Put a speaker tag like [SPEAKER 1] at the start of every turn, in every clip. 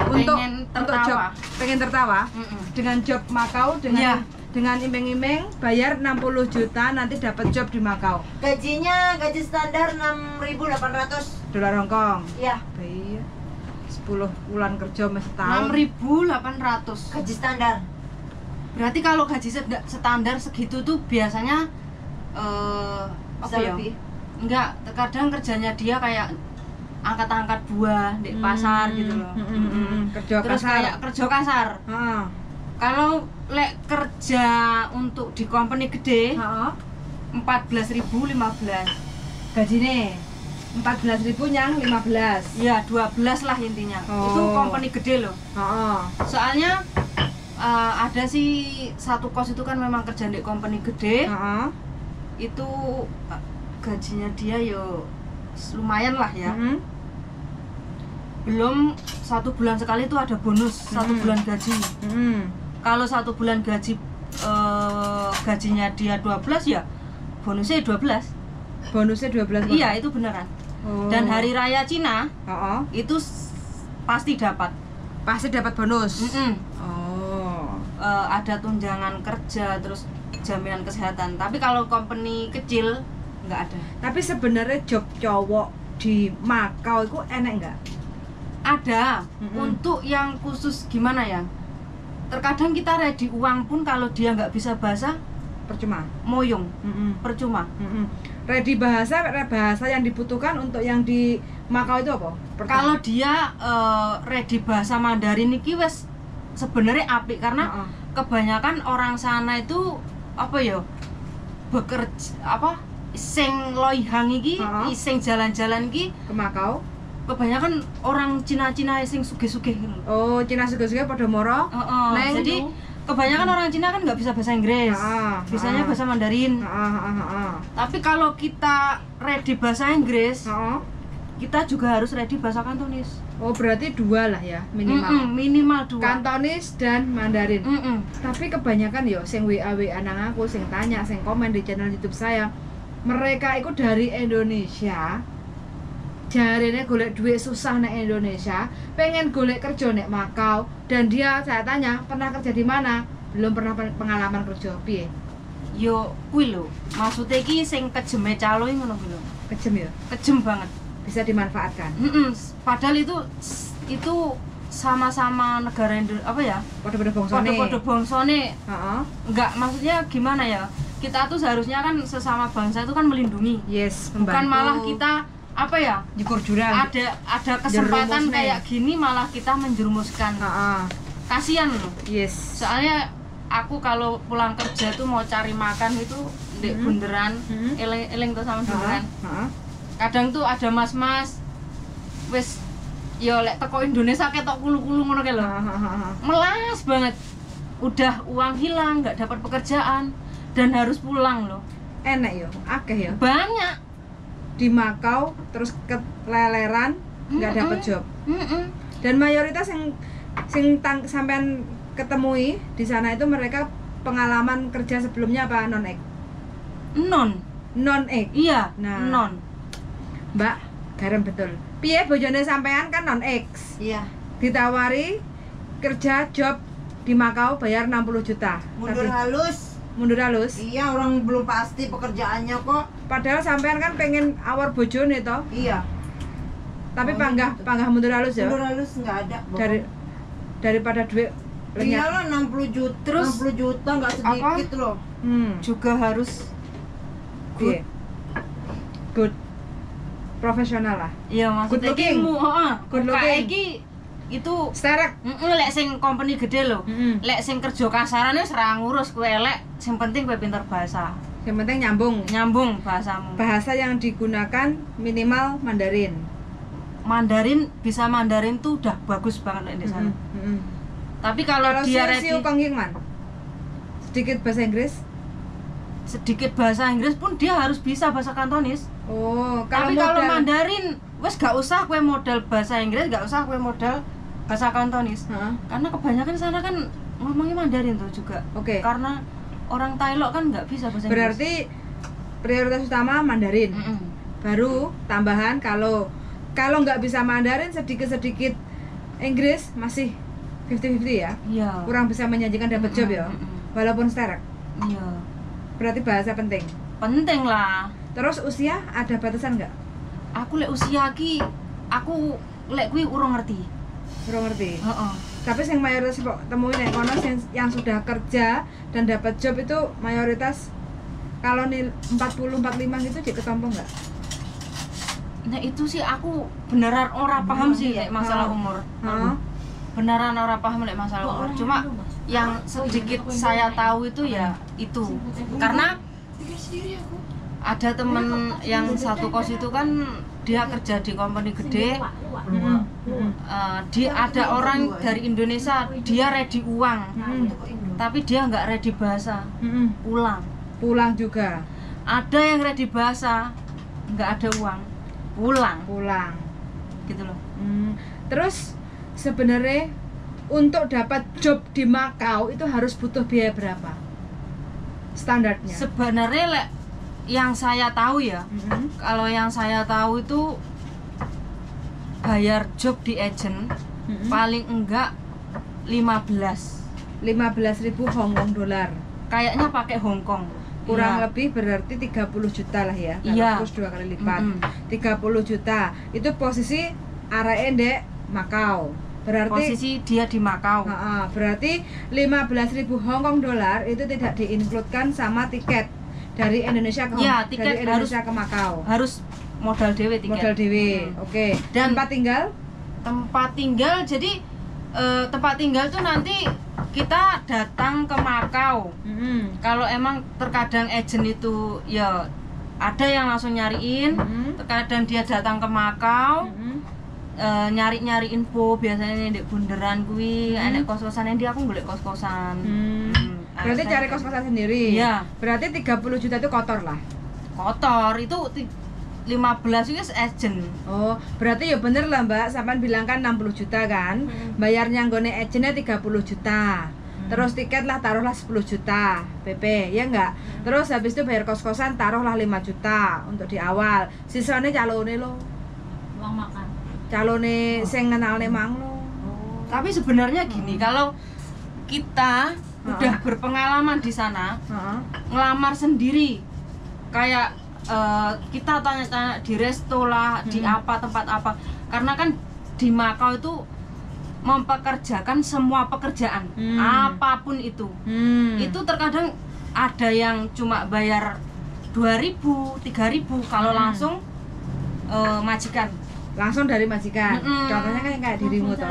[SPEAKER 1] untuk job pengen tertawa dengan job Makau dengan imeng-imeng bayar 60 juta nanti dapat job di Makau.
[SPEAKER 2] Gaji standar 6.800
[SPEAKER 1] dolar Hongkong.
[SPEAKER 2] Iya.
[SPEAKER 1] Iya. 10 bulan kerja setahun.
[SPEAKER 3] 6.800
[SPEAKER 2] gaji standar.
[SPEAKER 3] Berarti kalau gaji standar segitu tuh biasanya apa ya?
[SPEAKER 2] Lebih.
[SPEAKER 3] Enggak, terkadang kerjanya dia kayak angkat-angkat buah di pasar gitu loh.
[SPEAKER 1] Kerja
[SPEAKER 3] Terus
[SPEAKER 1] kasar.
[SPEAKER 3] kayak kerja kasar.
[SPEAKER 1] Heeh.
[SPEAKER 3] Kalau lek kerja untuk di company gede, 14.000 15.
[SPEAKER 1] Gajine 14.000 yang 15.
[SPEAKER 3] Ya, 12 lah intinya. Itu company gede loh. Soalnya ada sih satu kos itu kan memang kerja di company gede. Itu gajinya dia yo lumayan lah ya. Belum 1 bulan sekali itu ada bonus 1 bulan gaji. Kalau 1 bulan gaji gajinya dia 12 ya bonusnya 12.
[SPEAKER 1] Bonusnya 12.
[SPEAKER 3] Iya, itu beneran. Dan hari raya Cina itu pasti dapat.
[SPEAKER 1] Pasti dapat bonus.
[SPEAKER 3] Ada tunjangan kerja, terus jaminan kesehatan. Tapi kalau company kecil nggak ada.
[SPEAKER 1] Tapi sebenarnya job cowok di Makau itu enak nggak?
[SPEAKER 3] Ada. Untuk yang khusus gimana ya? Terkadang kita ready uang pun kalau dia nggak bisa bahasa
[SPEAKER 1] percuma.
[SPEAKER 3] Moyong. Percuma.
[SPEAKER 1] Ready bahasa yang dibutuhkan untuk yang di Makau itu apa?
[SPEAKER 3] Kalau dia ready bahasa Mandarin iki wes sebenarnya apik karena kebanyakan orang sana itu apa ya? Bekerja apa? Sing loihang iki, sing jalan-jalan iki
[SPEAKER 1] ke Makau.
[SPEAKER 3] Kebanyakan orang Cina-Cina sing sugih-sugih gitu.
[SPEAKER 1] Oh, Cina sugih-sugih pada moro.
[SPEAKER 3] Jadi kebanyakan orang Cina kan nggak bisa bahasa Inggris. Bisanya bahasa Mandarin. Tapi kalau kita ready bahasa Inggris, kita juga harus ready bahasa Kantonis.
[SPEAKER 1] Oh, berarti 2 lah ya minimal.
[SPEAKER 3] Minimal 2.
[SPEAKER 1] Kantonis dan Mandarin. Tapi kebanyakan yo sing WA nang aku, sing tanya, sing komen di channel YouTube saya, mereka itu dari Indonesia. Jarine golek duit susah nek Indonesia, pengen golek kerja nek Makau, dan dia saya tanya pernah kerja di mana, belum pernah pengalaman kerja piye.
[SPEAKER 3] Yo kuwi lho, maksudnya iki sing kejeme calo ngono kuwi lho.
[SPEAKER 1] Kejem ya?
[SPEAKER 3] Kejem banget.
[SPEAKER 1] Bisa dimanfaatkan.
[SPEAKER 3] Padahal itu sama-sama negara apa ya?
[SPEAKER 1] Pada bongsone.
[SPEAKER 3] Pada bongsone. Enggak, maksudnya gimana ya? Kita tuh seharusnya kan sesama bangsa itu kan melindungi.
[SPEAKER 1] Yes,
[SPEAKER 3] membantu. Bukan malah kita apa ya,
[SPEAKER 1] nyukur jurang.
[SPEAKER 3] Ada kesempatan kayak gini malah kita menjerumuskan. Kasihan loh.
[SPEAKER 1] Yes.
[SPEAKER 3] Soalnya aku kalau pulang kerja tuh mau cari makan itu di bunderan, eleng tuh sama bunderan. Kadang tuh ada mas-mas wis yo lek teko Indonesia ketok kulu-kulu ngono kae lho. Melas banget. Udah uang hilang, nggak dapat pekerjaan dan harus pulang loh.
[SPEAKER 1] Enak yo, akeh yo.
[SPEAKER 3] Banyak.
[SPEAKER 1] Di Makau terus keleleran nggak dapat job. Dan mayoritas yang sampean ketemui di sana itu mereka pengalaman kerja sebelumnya apa non-ek? Non-ek.
[SPEAKER 3] Iya,
[SPEAKER 1] nah,
[SPEAKER 3] non.
[SPEAKER 1] Mbak, garam betul. Piye bojone sampean kan non-ek?
[SPEAKER 2] Iya.
[SPEAKER 1] Ditawari kerja job di Makau bayar 60 juta. Mundur halus.
[SPEAKER 2] Iya, orang belum pasti pekerjaannya kok.
[SPEAKER 1] Padahal sampean kan pengen awar bojone toh.
[SPEAKER 2] Iya.
[SPEAKER 1] Tapi panggah mundur halus ya.
[SPEAKER 2] Mundur halus nggak ada.
[SPEAKER 1] Daripada duit lenyap.
[SPEAKER 2] Iyalah 60 juta. Terus 60 juta nggak sedikit loh.
[SPEAKER 3] Juga harus
[SPEAKER 1] good. Profesional lah.
[SPEAKER 3] Iya, maksudnya
[SPEAKER 1] good looking.
[SPEAKER 3] Good looking. Itu
[SPEAKER 1] sterek.
[SPEAKER 3] Lek sing company gede lho. Lek sing kerja kasaran wis ora ngurus kowe elek, sing penting kowe pinter bahasa.
[SPEAKER 1] Yang penting nyambung
[SPEAKER 3] bahasamu.
[SPEAKER 1] Bahasa yang digunakan minimal Mandarin.
[SPEAKER 3] Bisa Mandarin tuh udah bagus banget di sana. Tapi kalau dia ready
[SPEAKER 1] sedikit bahasa Inggris.
[SPEAKER 3] Sedikit bahasa Inggris pun dia harus bisa bahasa Kantonis.
[SPEAKER 1] Tapi
[SPEAKER 3] kalau Mandarin wes gak usah kowe modal bahasa Inggris, gak usah kowe modal bahasa Kantonis. Karena kebanyakan sana kan ngomongnya Mandarin tuh juga. Karena orang Thailand kan nggak bisa bahasa Inggris.
[SPEAKER 1] Berarti prioritas utama Mandarin. Baru tambahan kalau nggak bisa Mandarin sedikit Inggris masih 50-50 ya?
[SPEAKER 3] Iya.
[SPEAKER 1] Kurang bisa menjanjikan dapat job ya? Walaupun sterek.
[SPEAKER 3] Iya.
[SPEAKER 1] Berarti bahasa penting.
[SPEAKER 3] Penting lah.
[SPEAKER 1] Terus usia ada batasan nggak?
[SPEAKER 3] Aku lek usia ki, aku lek kuwi urung ngerti.
[SPEAKER 1] Kurang ngerti.
[SPEAKER 3] Heeh.
[SPEAKER 1] Tapi yang mayoritas kok temuin nek kono yang sudah kerja dan dapat job itu mayoritas kalau nih 40 45 gitu jadi ketompong nggak?
[SPEAKER 3] Nah itu sih aku beneran ora paham sih lek masalah umur. Beneran ora paham lek masalah umur. Cuma yang sedikit saya tahu itu ya itu. Karena ada temen yang satu kos itu kan dia kerja di company gede. Dia ada orang dari Indonesia, dia ready uang. Tapi dia nggak ready bahasa. Pulang
[SPEAKER 1] juga.
[SPEAKER 3] Ada yang ready bahasa, nggak ada uang. Pulang gitu loh.
[SPEAKER 1] Terus sebenarnya untuk dapat job di Makau itu harus butuh biaya berapa standarnya?
[SPEAKER 3] Sebenarnya yang saya tahu ya, kalau yang saya tahu itu bayar job di agent paling enggak 15.000
[SPEAKER 1] Hongkong dolar.
[SPEAKER 3] Kayaknya pakai Hongkong.
[SPEAKER 1] Kurang lebih berarti 30 juta lah ya. Terus 2 kali lipat. 30 juta. Itu posisi areke ndek Makau. Berarti
[SPEAKER 3] posisi dia di Makau.
[SPEAKER 1] Berarti 15.000 Hongkong dolar itu tidak diinkludkan sama tiket dari Indonesia ke
[SPEAKER 3] tiket
[SPEAKER 1] dari Indonesia ke Makau.
[SPEAKER 3] Harus modal dewe tiket.
[SPEAKER 1] Modal dewe. Oke. Dan tempat tinggal?
[SPEAKER 3] Tempat tinggal jadi tempat tinggal tuh nanti kita datang ke Makau. Kalau emang terkadang agent itu ya ada yang langsung nyariin, terkadang dia datang ke Makau, nyari info biasanya di bunderan kuwi, enek kos-kosan yang aku golek kos-kosan.
[SPEAKER 1] Berarti cari kos-kosan sendiri.
[SPEAKER 3] Iya.
[SPEAKER 1] Berarti 30 juta itu kotor lah.
[SPEAKER 3] Kotor itu 15 itu agent.
[SPEAKER 1] Oh, berarti ya bener lah Mbak, sampean bilang kan 60 juta kan. Bayarnya nggone agentnya 30 juta. Terus tiket lah taruhlah 10 juta PP, ya enggak? Terus habis itu bayar kos-kosan taruhlah 5 juta untuk di awal. Sisanya calone lo.
[SPEAKER 3] Uang makan.
[SPEAKER 1] Calone sing ngenalne mang lo.
[SPEAKER 3] Tapi sebenarnya gini, kalau kita udah berpengalaman di sana, ngelamar sendiri. Kayak kita tanya-tanya di resto lah, di apa tempat apa. Karena kan di Makau itu mempekerjakan semua pekerjaan, apapun itu. Itu terkadang ada yang cuma bayar 2.000, 3.000 kalau langsung majikan.
[SPEAKER 1] Langsung dari majikan. Contohnya kan kayak dirimu toh.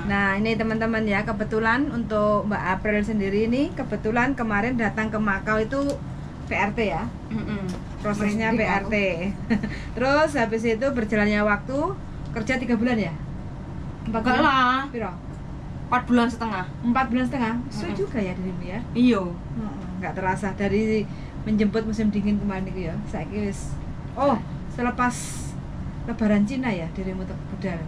[SPEAKER 1] Nah, ini teman-teman ya, kebetulan untuk Mbak April sendiri ini kebetulan kemarin datang ke Makau itu PRT ya. Prosesnya PRT. Terus habis itu berjalannya waktu kerja 3 bulan ya?
[SPEAKER 3] 4 bulan lah.
[SPEAKER 1] Piro?
[SPEAKER 3] 4 bulan setengah.
[SPEAKER 1] 4 bulan setengah? Sudah juga ya dirimu ya?
[SPEAKER 3] Iya.
[SPEAKER 1] Nggak terasa dari menjemput musim dingin kemarin itu ya. Saiki wis. Oh, selepas Lebaran Cina ya dirimu budal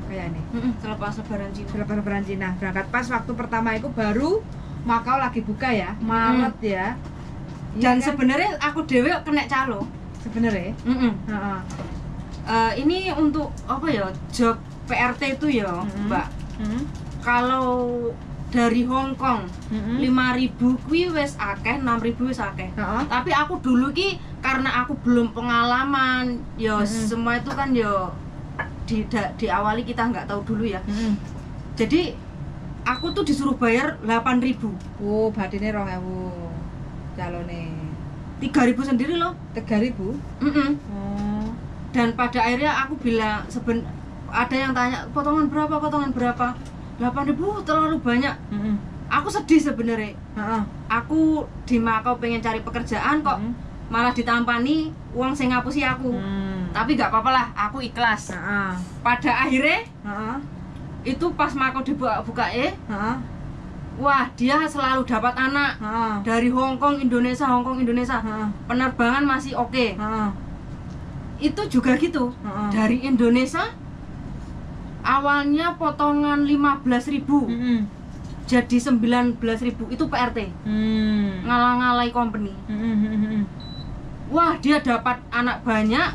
[SPEAKER 1] kayak ini.
[SPEAKER 3] Selepas Lebaran Cina.
[SPEAKER 1] Selepas Lebaran Cina berangkat pas waktu pertama itu baru Makau lagi buka ya, Maret ya.
[SPEAKER 3] Dan sebenarnya aku dewe kena calo.
[SPEAKER 1] Sebenarnya.
[SPEAKER 3] Ini untuk apa ya, job PRT itu ya, Mbak. Kalau dari Hong Kong 5.000 kuwi wis akeh, 6.000 wis akeh. Tapi aku dulu ki karena aku belum pengalaman, ya semua itu kan ya diawali kita nggak tahu dulu ya. Jadi aku tuh disuruh bayar 8.000.
[SPEAKER 1] Oh, batine 2.000. Calone
[SPEAKER 3] 3.000 sendiri loh.
[SPEAKER 1] 3.000?
[SPEAKER 3] Oh. Dan pada akhirnya aku bilang ada yang tanya potongan berapa? 8.000 terlalu banyak. Aku sedih sebenarnya. Aku di Makau pengen cari pekerjaan kok malah ditampani uang sing ngapusi aku. Tapi nggak apa-apa lah, aku ikhlas. Pada akhirnya itu pas Makau dibuka wah dia selalu dapat anak dari Hong Kong Indonesia. Penerbangan masih oke. Itu juga gitu. Dari Indonesia awalnya potongan 15.000 jadi 19.000 itu PRT. Ngalah-ngalai company. Wah dia dapat anak banyak.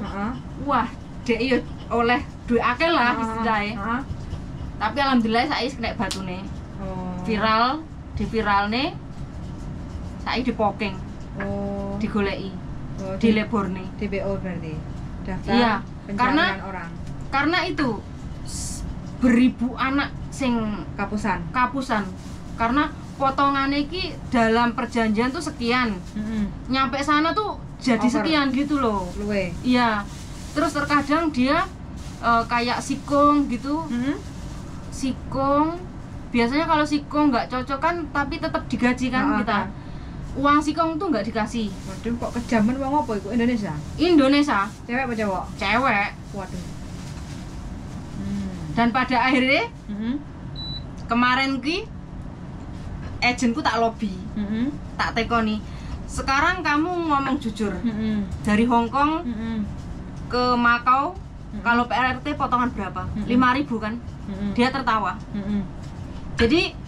[SPEAKER 3] Wah dia oleh duit akeh lah istilahnya. Tapi alhamdulillah saya kena batune.
[SPEAKER 1] Oh.
[SPEAKER 3] Viral, di viralne saya dipoking.
[SPEAKER 1] Oh.
[SPEAKER 3] Digoleki.
[SPEAKER 1] Oh,
[SPEAKER 3] Dileborne.
[SPEAKER 1] DPO berarti. Daftar
[SPEAKER 3] Iya,
[SPEAKER 1] pencarian orang.
[SPEAKER 3] Karena itu beribu anak sing kapusan. Karena potongannya iki dalam perjanjian tuh sekian. Nyampe sana tuh jadi
[SPEAKER 1] Over.
[SPEAKER 3] sekian gitu loh.
[SPEAKER 1] Luwe.
[SPEAKER 3] Iya. Terus terkadang dia kayak sikong gitu. Sikong. Biasanya kalau sikong nggak cocok kan tapi tetap digaji kan kita. Uang sikong tuh nggak dikasih.
[SPEAKER 1] Waduh, kok kejaman wong apa iku Indonesia?
[SPEAKER 3] Indonesia.
[SPEAKER 1] Cewek apa cowok?
[SPEAKER 3] Cewek.
[SPEAKER 1] Waduh.
[SPEAKER 3] Dan pada akhirnya kemarin ki agenku tak lobby, tak tekoni. Sekarang kamu ngomong jujur. Dari Hong Kong ke Makau, kalau PRT potongan berapa? 5.000 kan? Dia tertawa. Jadi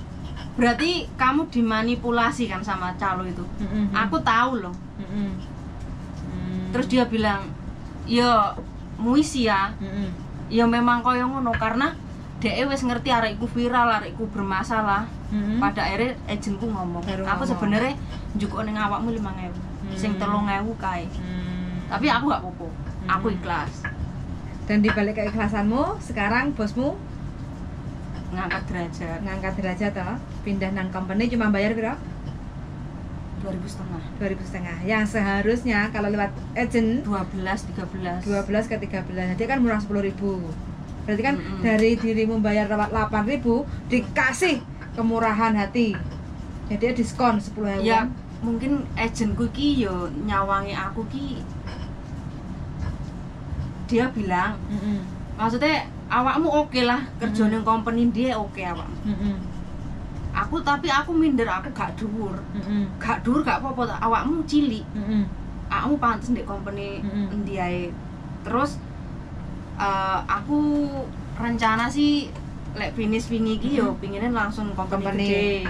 [SPEAKER 3] berarti kamu dimanipulasi kan sama calo itu. Aku tahu loh. Terus dia bilang, "Ya muisi ya." Ya memang koyo ngono karena dhek wis ngerti arekku viral, arekku bermasalah. Pada akhirnya agenku ngomong, "Aku sebenarnya njukuk ning awakmu 5.000. Sing 3.000 kae." Tapi aku gak apa-apa. Aku ikhlas.
[SPEAKER 1] Dan dibalik keikhlasanmu, sekarang bosmu
[SPEAKER 3] ngangkat derajat
[SPEAKER 1] toh, pindah nang company cuma bayar berapa?
[SPEAKER 3] 2.500.
[SPEAKER 1] Yang seharusnya kalau lewat agent
[SPEAKER 3] 12
[SPEAKER 1] ke 13. Jadi kan murah 10.000. Berarti kan dari dirimu bayar lewat 8.000 dikasih kemurahan hati. Jadi diskon 10.000.
[SPEAKER 3] Ya, mungkin agentku ki yo nyawangi aku ki. Dia bilang, maksudnya awakmu oke lah kerja ning company dia oke awakmu. Tapi aku minder, aku gak dhuwur. Gak apa-apa, awakmu cilik. Awakmu pantes ndek company endi ae. Terus aku rencana sih lek finish wingi iki yo pingine langsung company gede.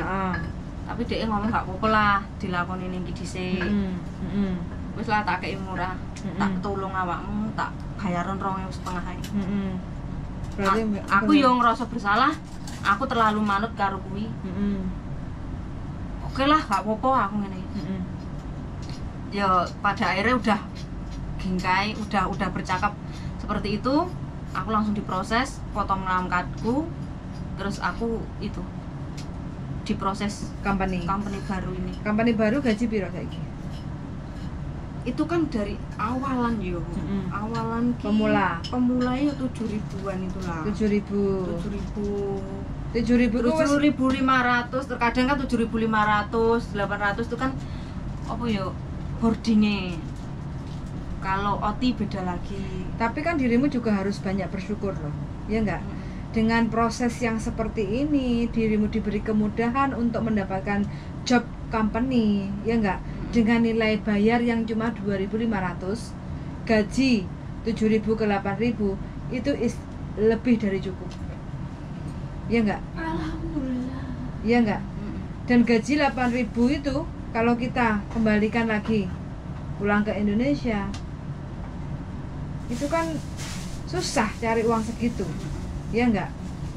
[SPEAKER 3] Tapi dhek ngomong gak apa-apa lah dilakoni ning iki dhisik. Wis lah tak kei murah. Tak tolong awakmu, tak bayaran 2.500 ae.
[SPEAKER 1] Berarti
[SPEAKER 3] aku yo ngerasa bersalah. Aku terlalu manut karo kuwi. Oke lah, gak apa-apa aku ngene. Ya pada akhirnya udah gingkai, udah bercakap seperti itu, aku langsung diproses, potong ngangkatku, terus aku itu diproses company baru ini.
[SPEAKER 1] Company baru gaji piro saiki?
[SPEAKER 3] Itu kan dari awalan yo. Awalan ki pemula yo 7.000-an itulah. 7.500, terkadang kan 7.500, 800 itu kan apa yo boardingnya. Kalau OT beda lagi.
[SPEAKER 1] Tapi kan dirimu juga harus banyak bersyukur loh, ya enggak? Dengan proses yang seperti ini, dirimu diberi kemudahan untuk mendapatkan job company, ya enggak? Dengan nilai bayar yang cuma 2.500, gaji 7.000 ke 8.000, itu lebih dari cukup. Ya enggak?
[SPEAKER 3] Alhamdulillah.
[SPEAKER 1] Ya enggak? Dan gaji 8.000 itu kalau kita kembalikan lagi pulang ke Indonesia, itu kan susah cari uang segitu. Ya enggak?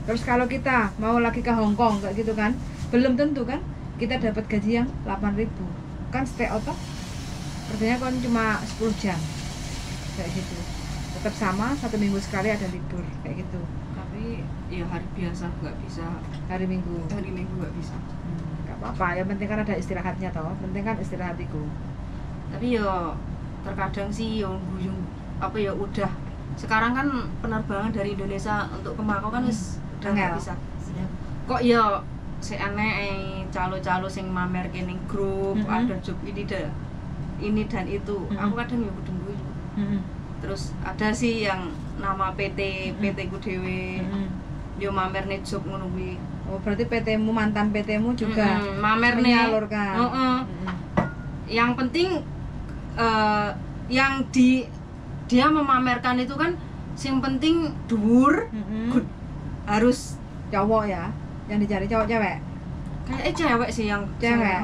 [SPEAKER 1] Terus kalau kita mau lagi ke Hong Kong kayak gitu kan, belum tentu kan kita dapat gaji yang 8.000. Kan stay out toh, kerjanya kan cuma 10 jam kayak gitu, tetap sama, 1 minggu sekali ada libur kayak gitu.
[SPEAKER 3] Tapi ya hari biasa nggak bisa,
[SPEAKER 1] hari minggu
[SPEAKER 3] nggak bisa.
[SPEAKER 1] Nggak apa-apa, yang penting kan ada istirahatnya toh, penting kan istirahatiku.
[SPEAKER 3] Tapi ya terkadang sih yang guyung apa ya udah sekarang kan penerbangan dari Indonesia untuk ke Makau kan udah nggak bisa. Kok ya aneh calo-calo sing mamer kening grup ada job ini dan itu. Aku kadang ya kudu guyu. Terus ada sih yang nama PT ku dhewe yo mamer nih job ngono kuwi.
[SPEAKER 1] Oh, berarti PT-mu, mantan PT-mu juga
[SPEAKER 3] mamer
[SPEAKER 1] menyalurkan.
[SPEAKER 3] Yang penting yang dia memamerkan itu kan yang penting dhuwur, harus
[SPEAKER 1] cowok ya. Yang dicari cowok cewek?
[SPEAKER 3] Kayaknya cewek sih yang
[SPEAKER 1] cewek.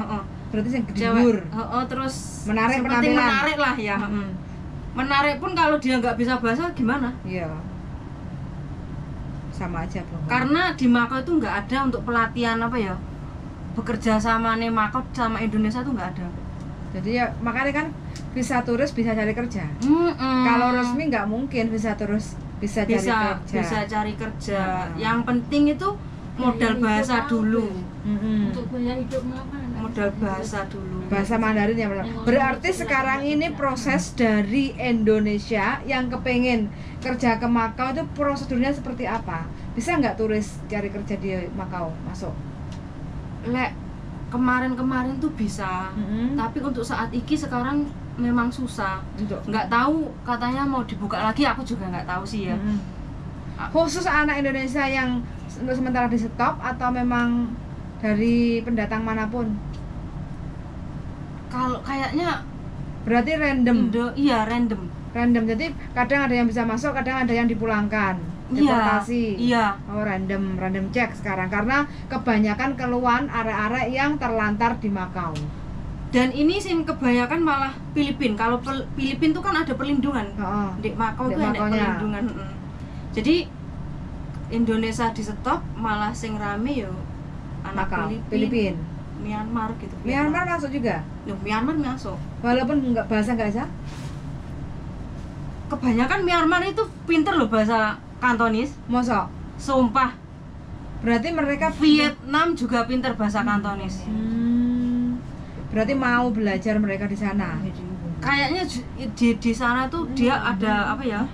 [SPEAKER 1] Berarti yang dhuwur.
[SPEAKER 3] Terus
[SPEAKER 1] menarik
[SPEAKER 3] penting menarik lah ya. Menarik pun kalau dia nggak bisa bahasa gimana?
[SPEAKER 1] Iya. sama aja bohong.
[SPEAKER 3] Karena di Makau itu nggak ada untuk pelatihan apa ya, bekerja sama nih Makau sama Indonesia tuh nggak ada.
[SPEAKER 1] Jadi ya makanya kan visa turis bisa cari kerja. Kalau resmi nggak mungkin visa turis bisa cari kerja.
[SPEAKER 3] Bisa cari kerja. Yang penting itu modal bahasa dulu.
[SPEAKER 4] Untuk biaya hidup apa?
[SPEAKER 3] Modal bahasa dulu.
[SPEAKER 1] Bahasa Mandarin ya benar. Berarti sekarang ini proses dari Indonesia yang kepengen kerja ke Makau itu prosedurnya seperti apa? Bisa nggak turis cari kerja di Makau masuk?
[SPEAKER 3] Lek kemarin-kemarin tuh bisa, tapi untuk saat ini sekarang memang susah. Nggak tahu, katanya mau dibuka lagi, aku juga nggak tahu sih ya.
[SPEAKER 1] Khusus anak Indonesia yang untuk sementara di stop atau memang dari pendatang manapun?
[SPEAKER 3] Kalau kayaknya
[SPEAKER 1] berarti random.
[SPEAKER 3] Iya random.
[SPEAKER 1] Jadi kadang ada yang bisa masuk, kadang ada yang dipulangkan. Deportasi.
[SPEAKER 3] Iya.
[SPEAKER 1] Oh random check sekarang karena kebanyakan keluhan arek-arek yang terlantar di Makau.
[SPEAKER 3] Dan ini sih kebanyakan malah Filipin. Kalau Filipin tuh kan ada perlindungan. Di Makau tuh ada perlindungan. Jadi Indonesia di stop malah sing rame yo anak Filipin. Myanmar gitu.
[SPEAKER 1] Myanmar masuk juga?
[SPEAKER 3] Loh, Myanmar masuk.
[SPEAKER 1] Walaupun nggak bahasa nggak bisa?
[SPEAKER 3] Kebanyakan Myanmar itu pinter loh bahasa Kantonis.
[SPEAKER 1] Mosok?
[SPEAKER 3] Sumpah.
[SPEAKER 1] Berarti mereka
[SPEAKER 3] Vietnam juga pinter bahasa Kantonis.
[SPEAKER 1] Berarti mau belajar mereka di sana.
[SPEAKER 3] Kayaknya di sana tuh dia ada apa ya?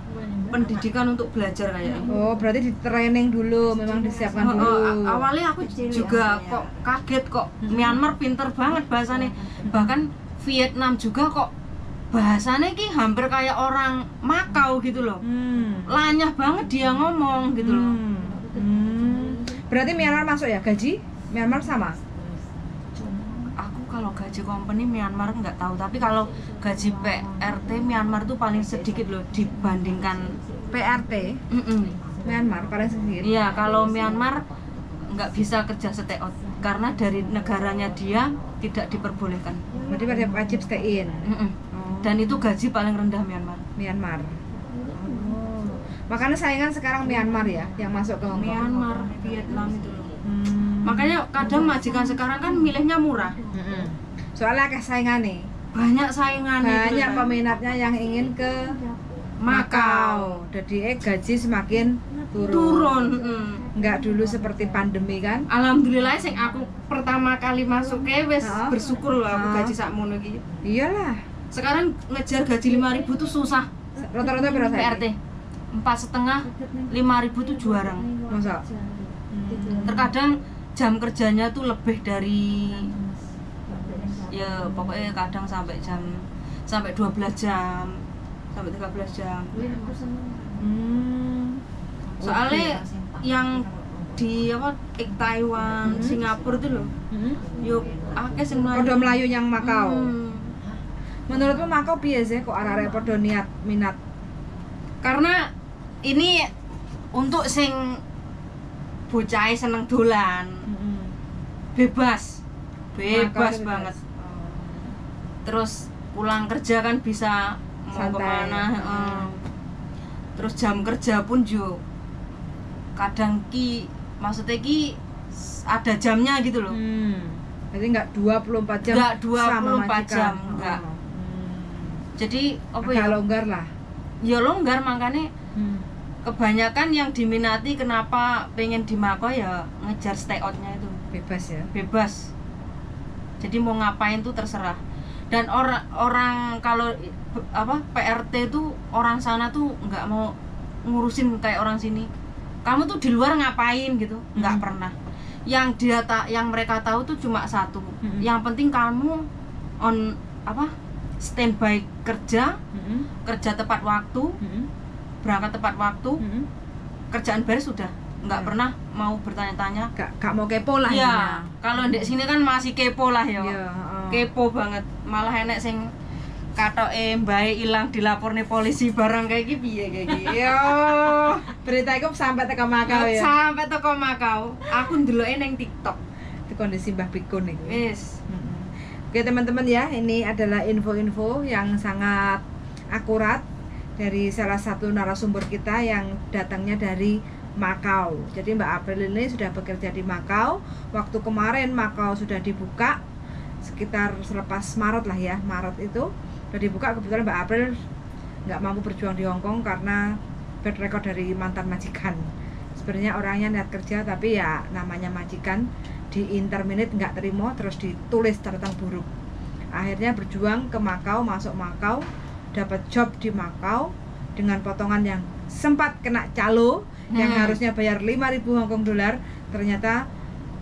[SPEAKER 3] Pendidikan untuk belajar kayaknya.
[SPEAKER 1] Oh, berarti di training dulu, memang disiapkan dulu.
[SPEAKER 3] Awalnya aku juga kok kaget kok Myanmar pinter banget bahasanya. Bahkan Vietnam juga kok bahasanya ki hampir kayak orang Makau gitu loh. Lanyah banget dia ngomong gitu loh.
[SPEAKER 1] Berarti Myanmar masuk ya gaji? Myanmar sama?
[SPEAKER 3] Aku kalau gaji company Myanmar nggak tahu, tapi kalau gaji PRT Myanmar tuh paling sedikit loh dibandingkan
[SPEAKER 1] PRT. Myanmar paling sedikit.
[SPEAKER 3] Iya, kalau Myanmar nggak bisa kerja stay out karena dari negaranya dia tidak diperbolehkan.
[SPEAKER 1] Berarti pada wajib stay in.
[SPEAKER 3] Dan itu gaji paling rendah Myanmar.
[SPEAKER 1] Makanya saingan sekarang Myanmar ya yang masuk ke Hong Kong.
[SPEAKER 3] Myanmar, Vietnam itu loh. Makanya kadang majikan sekarang kan milihnya murah.
[SPEAKER 1] Soalnya kayak saingan nih.
[SPEAKER 3] Banyak saingan.
[SPEAKER 1] Banyak peminatnya yang ingin ke Makau. Jadi gaji semakin turun. Nggak dulu seperti pandemi kan?
[SPEAKER 3] Alhamdulillah sing aku pertama kali masuk wes bersyukur loh aku gaji sakmono iki.
[SPEAKER 1] Iyalah.
[SPEAKER 3] Sekarang ngejar gaji 5.000 tuh susah.
[SPEAKER 1] Rata-rata berapa?
[SPEAKER 3] PRT 4,5, 5.000 tuh juara.
[SPEAKER 1] Masa?
[SPEAKER 3] Terkadang jam kerjanya tuh lebih dari ya pokoknya kadang sampai 12 jam sampai 13 jam. Soalnya yang di apa Taiwan, Singapura tuh loh. Yuk akeh sing
[SPEAKER 1] Melayu yang Makau. Menurutmu Makau piye sih kok arek-arek padha minat?
[SPEAKER 3] Karena ini untuk sing bocah seneng dolan. Bebas banget. Terus pulang kerja kan bisa mau kemana. Terus jam kerja pun juga kadang maksudnya ada jamnya gitu loh.
[SPEAKER 1] Jadi nggak 24 jam.
[SPEAKER 3] Nggak 24 jam, enggak. Jadi apa ya?
[SPEAKER 1] Longgar lah.
[SPEAKER 3] Ya longgar, makanya kebanyakan yang diminati kenapa pengen di Makau ya ngejar stay out-nya itu.
[SPEAKER 1] Bebas ya.
[SPEAKER 3] Bebas. Jadi mau ngapain tuh terserah. Dan orang kalau apa PRT tuh orang sana tuh nggak mau ngurusin kayak orang sini. Kamu tuh di luar ngapain gitu? Nggak pernah. Yang mereka tahu tuh cuma satu. Yang penting kamu standby kerja, kerja tepat waktu, berangkat tepat waktu, kerjaan beres sudah. Nggak pernah mau bertanya-tanya.
[SPEAKER 1] Gak mau kepo lah
[SPEAKER 3] ya. Kalau di sini kan masih kepo lah ya. Kepo banget. Malah enek sing katoke mbae ilang dilaporne polisi barang kayak gitu piye kayak gitu.
[SPEAKER 1] Yo, berita itu sampai teko Makau ya.
[SPEAKER 3] Sampai teko Makau. Aku ndeloke ning TikTok.
[SPEAKER 1] Itu kondisi Mbah Pikun iki.
[SPEAKER 3] Wis.
[SPEAKER 1] Oke teman-teman ya, ini adalah info-info yang sangat akurat dari salah satu narasumber kita yang datangnya dari Makau. Jadi Mbak April ini sudah bekerja di Makau. Waktu kemarin Makau sudah dibuka sekitar selepas Maret lah ya, Maret itu sudah dibuka. Kebetulan Mbak April nggak mampu berjuang di Hong Kong karena bad record dari mantan majikan. Sebenarnya orangnya niat kerja, tapi ya namanya majikan di interminate nggak terima, terus ditulis catatan buruk. Akhirnya berjuang ke Makau, masuk Makau, dapat job di Makau dengan potongan yang sempat kena calo, yang harusnya bayar 5.000 Hong Kong dolar, ternyata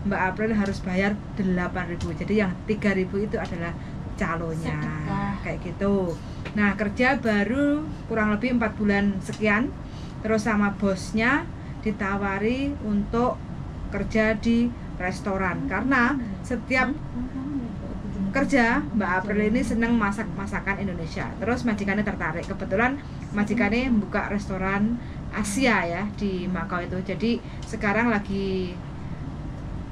[SPEAKER 1] Mbak April harus bayar 8.000. Jadi yang 3.000 itu adalah calonya.
[SPEAKER 3] Sedekah.
[SPEAKER 1] Kayak gitu. Nah, kerja baru kurang lebih 4 bulan sekian. Terus sama bosnya ditawari untuk kerja di restoran, karena setiap kerja Mbak April ini seneng masak masakan Indonesia. Terus majikannya tertarik, kebetulan majikannya buka restoran Asia ya di Makau itu. Jadi sekarang lagi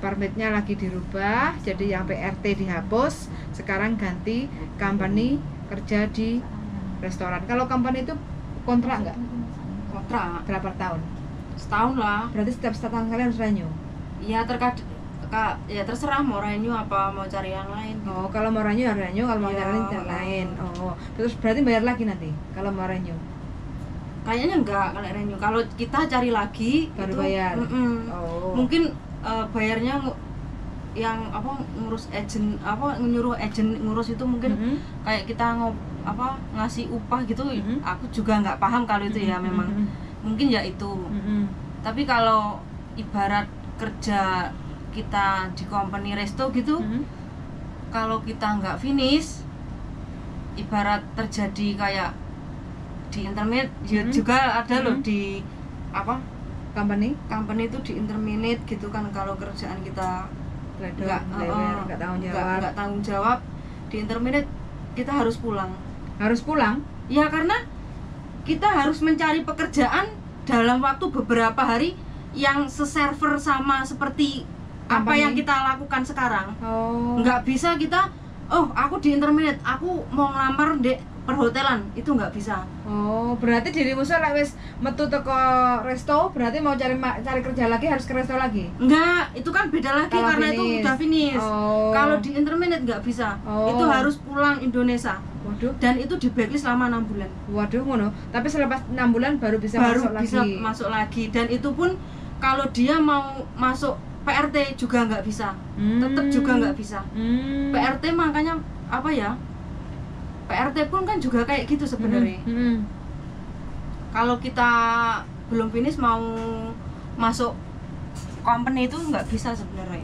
[SPEAKER 1] permitnya lagi dirubah, jadi yang PRT dihapus, sekarang ganti company kerja di restoran. Kalau company itu kontrak nggak?
[SPEAKER 3] Kontrak
[SPEAKER 1] Berapa tahun?
[SPEAKER 3] setahun lah.
[SPEAKER 1] Berarti setiap setahun kalian harus renew?
[SPEAKER 3] Ya ya terserah mau renew apa mau cari yang lain.
[SPEAKER 1] Oh, kalau mau renew harus renew, kalau mau
[SPEAKER 3] Iya,
[SPEAKER 1] cari yang lain. Oh, terus berarti bayar lagi nanti kalau mau renew?
[SPEAKER 3] Kayaknya enggak kalau renew. Kalau kita cari lagi
[SPEAKER 1] Baru
[SPEAKER 3] itu
[SPEAKER 1] bayar.
[SPEAKER 3] Oh. Mungkin bayarnya yang apa ngurus agent, apa nyuruh agent ngurus itu mungkin kayak kita ngasih upah gitu. Aku juga nggak paham kalau itu ya, memang mungkin ya itu. Tapi kalau ibarat kerja kita di company resto gitu, kalau kita nggak finish, ibarat terjadi kayak di intermediate juga ada loh di company itu di interminate gitu kan. Kalau kerjaan kita nggak tanggung jawab di interminate, kita harus pulang. Ya karena kita harus mencari pekerjaan dalam waktu beberapa hari yang seserver sama seperti apa yang kita lakukan sekarang. Nggak bisa kita, aku di interminate, aku mau ngelamar di perhotelan, itu nggak bisa.
[SPEAKER 1] Berarti dirimu wis metu teko resto, berarti mau cari kerja lagi harus ke resto lagi?
[SPEAKER 3] Enggak, itu kan beda lagi
[SPEAKER 1] Kalau
[SPEAKER 3] karena
[SPEAKER 1] finish.
[SPEAKER 3] itu udah finish. Kalau di interminate nggak bisa, itu harus pulang Indonesia.
[SPEAKER 1] Waduh.
[SPEAKER 3] Dan itu di blacklist selama 6 bulan.
[SPEAKER 1] Waduh, ngono. Tapi selepas 6 bulan baru bisa
[SPEAKER 3] masuk lagi. Dan itu pun kalau dia mau masuk PRT juga nggak bisa, tetap juga nggak bisa. PRT makanya apa ya? PRT pun kan juga kayak gitu sebenarnya. Kalau kita belum finish mau masuk company itu nggak bisa sebenarnya.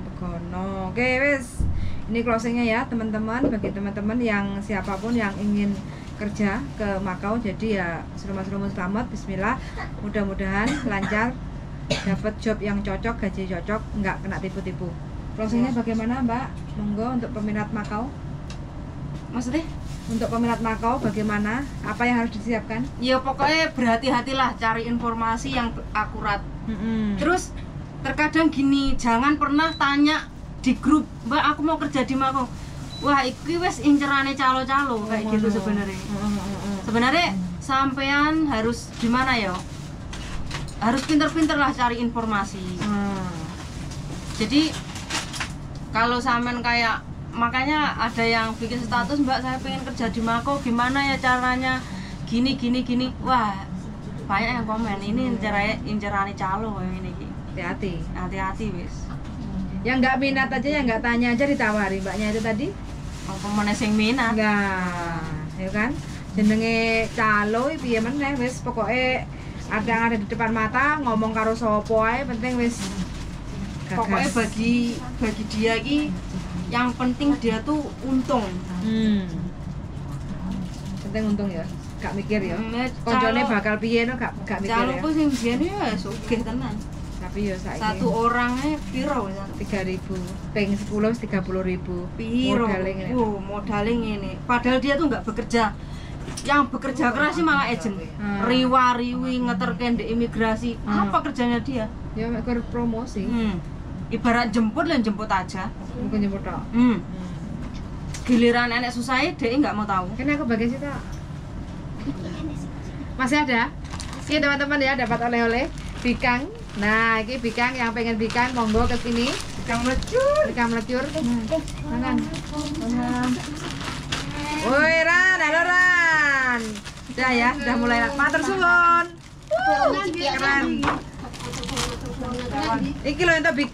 [SPEAKER 1] Begono. Oke, wes. Ini closingnya ya teman-teman. Bagi teman-teman yang siapapun yang ingin kerja ke Makau, jadi ya serumus selamat, bismillah. Mudah-mudahan lancar, dapat job yang cocok, gaji cocok, nggak kena tipu-tipu. Closingnya bagaimana Mbak? Monggo untuk peminat Makau.
[SPEAKER 3] Maksudnya?
[SPEAKER 1] Untuk peminat Makau bagaimana? Apa yang harus disiapkan?
[SPEAKER 3] Ya pokoknya berhati-hatilah cari informasi yang akurat. Terus terkadang gini, jangan pernah tanya di grup, Mbak aku mau kerja di Makau. Wah, iki wes incerane calo-calo kayak gitu sebenarnya. Sebenarnya sampean harus gimana ya? Harus pinter-pinter lah cari informasi. Jadi kalau sampean kayak, makanya ada yang bikin status, Mbak saya pengen kerja di Makau, gimana ya caranya, gini. Wah, banyak yang komen ini incerane calo ini. Hati-hati wis.
[SPEAKER 1] Yang nggak minat aja, yang nggak tanya aja ditawari Mbaknya itu tadi.
[SPEAKER 3] Apa meneh sing minat?
[SPEAKER 1] Nah, ya kan? Jenenge calo piye meneh wis pokoke ada di depan mata, ngomong karo sapa ae, penting wis gagas.
[SPEAKER 3] Pokoknya bagi dia iki yang penting dia tuh untung.
[SPEAKER 1] Penting untung ya, gak mikir ya. Koncone bakal piye no, gak mikir ya.
[SPEAKER 3] Calo ku sing biyen ya sugih tenan.
[SPEAKER 1] Tapi ya saiki
[SPEAKER 3] Satu orangnya piro wis?
[SPEAKER 1] 3.000, ping 10 wis 30.000.
[SPEAKER 3] Piro? Modalnya ngene. Padahal dia tuh nggak bekerja. Yang bekerja keras sih malah agent. Riwa-riwi ngeterken di imigrasi. Apa kerjanya dia?
[SPEAKER 1] Ya mek promosi.
[SPEAKER 3] Ibarat jemput lah, jemput aja.
[SPEAKER 1] Bukan jemput tok.
[SPEAKER 3] Giliran enek susahnya dia nggak mau tahu.
[SPEAKER 1] Kene aku bagian situ. Masih ada? Iya teman-teman ya, dapat oleh-oleh. Bikang. Nah, ini bikang yang pengen bikang monggo ke sini.
[SPEAKER 2] Bikang melecur.
[SPEAKER 1] Bikang melecur. Tangan. Woi, Ran, halo Ran. Udah ya, udah mulai matur suwun. Keren. Iki lho entuk bikang.